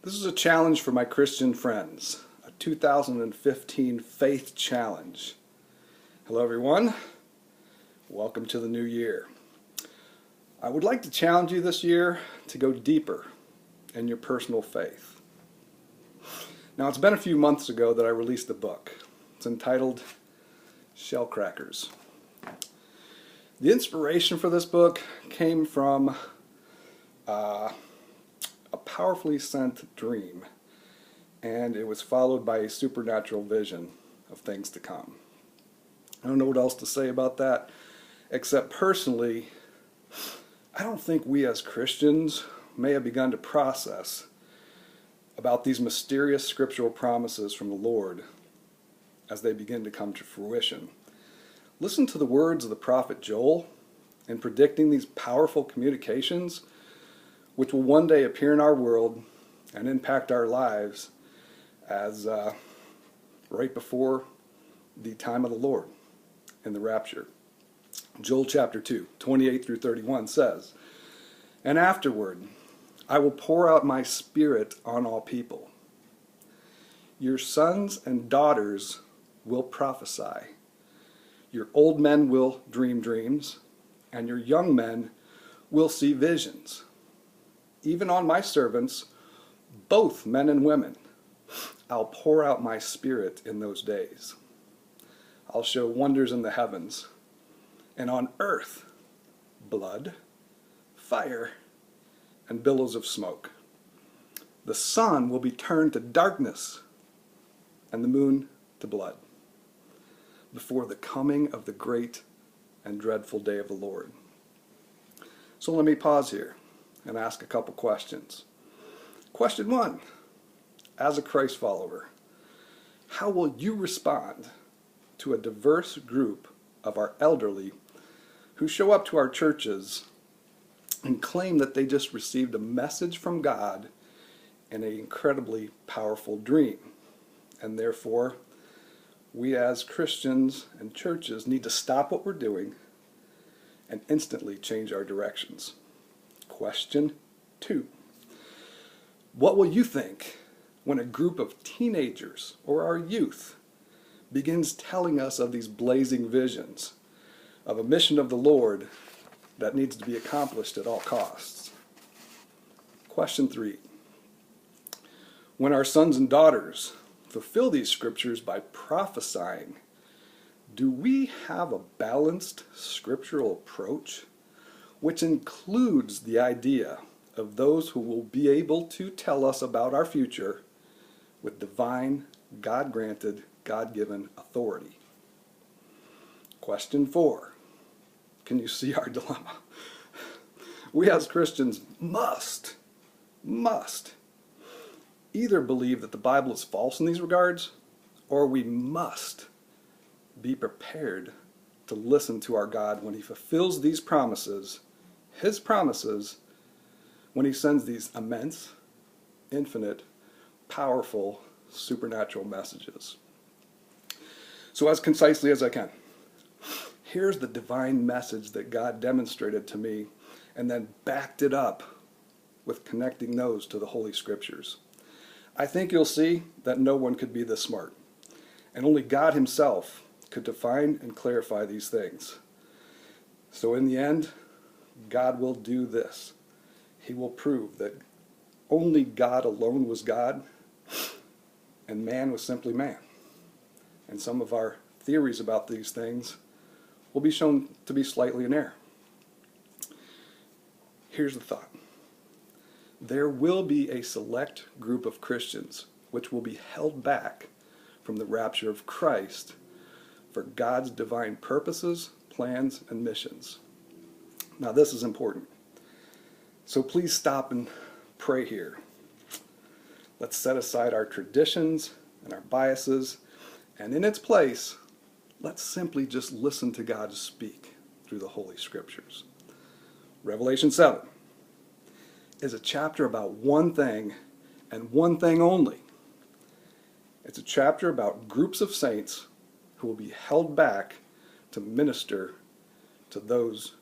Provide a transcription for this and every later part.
This is a challenge for my Christian friends, a 2015 faith challenge. Hello everyone, welcome to the new year. I would like to challenge you this year to go deeper in your personal faith. Now, it's been a few months ago that I released a book. It's entitled Shellcrackers. The inspiration for this book came from a powerfully sent dream, and it was followed by a supernatural vision of things to come. I don't know what else to say about that, except personally, I don't think we as Christians may have begun to process about these mysterious scriptural promises from the Lord as they begin to come to fruition. Listen to the words of the prophet Joel in predicting these powerful communications which will one day appear in our world and impact our lives as right before the time of the Lord in the Rapture. Joel chapter 2, 28 through 31 says, "And afterward I will pour out my spirit on all people. Your sons and daughters will prophesy. Your old men will dream dreams, and your young men will see visions. Even on my servants, both men and women, I'll pour out my spirit in those days. I'll show wonders in the heavens, and on earth, blood, fire, and billows of smoke. The sun will be turned to darkness, and the moon to blood, before the coming of the great and dreadful day of the Lord." So let me pause here and ask a couple questions. Question 1, as a Christ follower, how will you respond to a diverse group of our elderly who show up to our churches and claim that they just received a message from God in an incredibly powerful dream, and therefore we as Christians and churches need to stop what we're doing and instantly change our directions? Question 2, what will you think when a group of teenagers or our youth begins telling us of these blazing visions of a mission of the Lord that needs to be accomplished at all costs? Question 3, when our sons and daughters fulfill these scriptures by prophesying, do we have a balanced scriptural approach which includes the idea of those who will be able to tell us about our future with divine, God-granted, God-given authority? Question 4, can you see our dilemma? We as Christians must either believe that the Bible is false in these regards, or we must be prepared to listen to our God when He fulfills these promises, His promises, when He sends these immense, infinite, powerful, supernatural messages. So as concisely as I can, here's the divine message that God demonstrated to me and then backed it up with connecting those to the Holy Scriptures. I think you'll see that no one could be this smart, and only God Himself could define and clarify these things. So in the end, God will do this. He will prove that only God alone was God, and man was simply man. And some of our theories about these things will be shown to be slightly in error. Here's the thought. There will be a select group of Christians which will be held back from the rapture of Christ for God's divine purposes, plans, and missions. Now this is important. So please stop and pray here. Let's set aside our traditions and our biases, and in its place, let's simply just listen to God speak through the Holy Scriptures. Revelation 7 is a chapter about one thing and one thing only. It's a chapter about groups of saints who will be held back to minister to those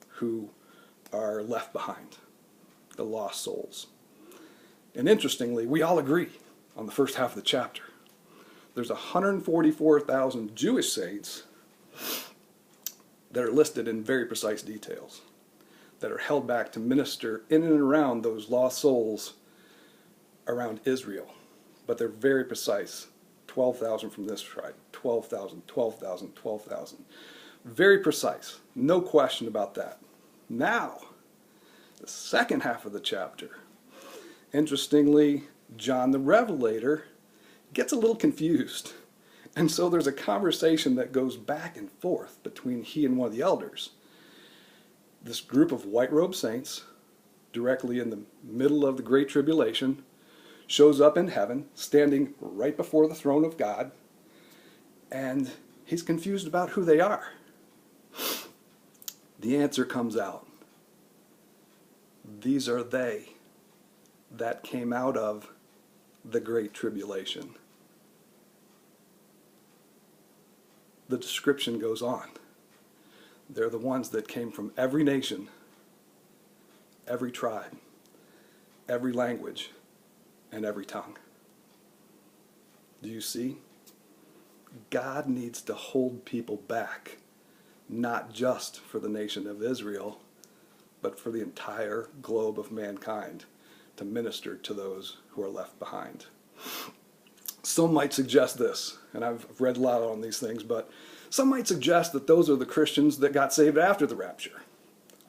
who are left behind, the lost souls. And interestingly, we all agree on the first half of the chapter. There's 144,000 Jewish saints that are listed in very precise details, that are held back to minister in and around those lost souls around Israel. But they're very precise. 12,000 from this tribe, 12,000, 12,000, 12,000. Very precise. No question about that. Now, the second half of the chapter. Interestingly, John the Revelator gets a little confused. And so there's a conversation that goes back and forth between he and one of the elders. This group of white-robed saints, directly in the middle of the Great Tribulation, shows up in heaven, standing right before the throne of God, and he's confused about who they are. The answer comes out. These are they that came out of the Great Tribulation. The description goes on. They're the ones that came from every nation, every tribe, every language, and every tongue. Do you see? God needs to hold people back, not just for the nation of Israel, but for the entire globe of mankind, to minister to those who are left behind. Some might suggest this, and I've read a lot on these things, but some might suggest that those are the Christians that got saved after the rapture.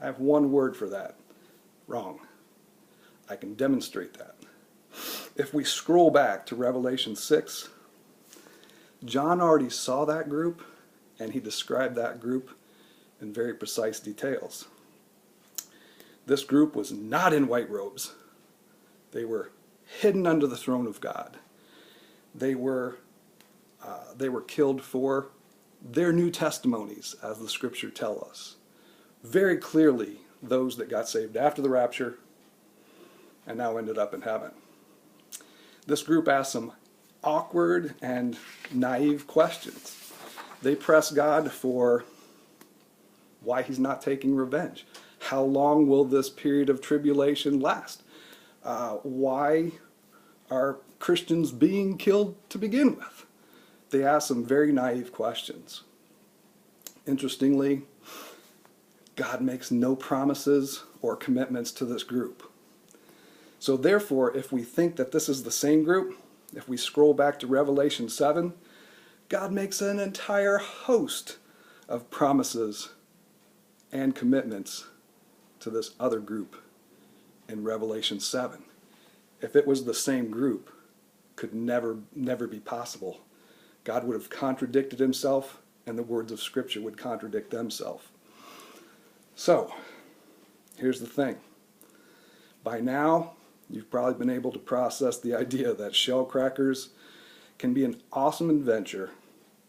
I have one word for that. Wrong. I can demonstrate that. If we scroll back to Revelation 6, John already saw that group, and he described that group in very precise details. This group was not in white robes. They were hidden under the throne of God. They were killed for their new testimonies, as the scripture tell us. Very clearly, those that got saved after the rapture and now ended up in heaven. This group asked some awkward and naive questions. They press God for why he's not taking revenge. How long will this period of tribulation last? Why are Christians being killed to begin with? They ask some very naive questions. Interestingly, God makes no promises or commitments to this group. So therefore, if we think that this is the same group, if we scroll back to Revelation 7, God makes an entire host of promises and commitments to this other group in Revelation 7. If it was the same group, could never be possible. God would have contradicted himself, and the words of Scripture would contradict themselves. So, here's the thing. By now, you've probably been able to process the idea that shell crackers can be an awesome adventure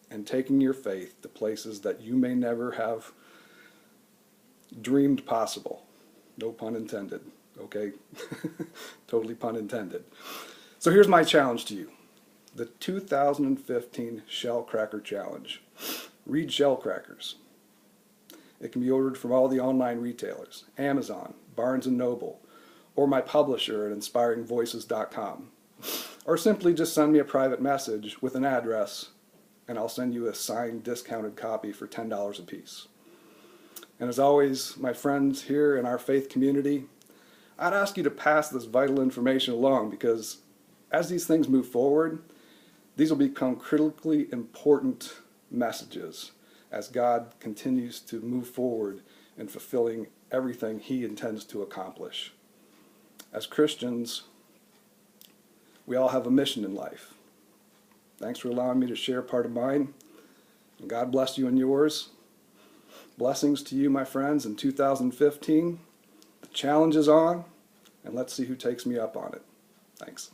in taking your faith to places that you may never have dreamed possible. No pun intended, okay? Totally pun intended. So here's my challenge to you. The 2015 Shell Cracker Challenge. Read shell crackers. It can be ordered from all the online retailers, Amazon, Barnes & Noble, or my publisher at inspiringvoices.com. Or simply just send me a private message with an address, and I'll send you a signed, discounted copy for $10 a piece. And as always, my friends here in our faith community, I'd ask you to pass this vital information along, because as these things move forward, these will become critically important messages as God continues to move forward in fulfilling everything he intends to accomplish. As Christians, we all have a mission in life. Thanks for allowing me to share part of mine. And God bless you and yours. Blessings to you, my friends, in 2015. The challenge is on, and let's see who takes me up on it. Thanks.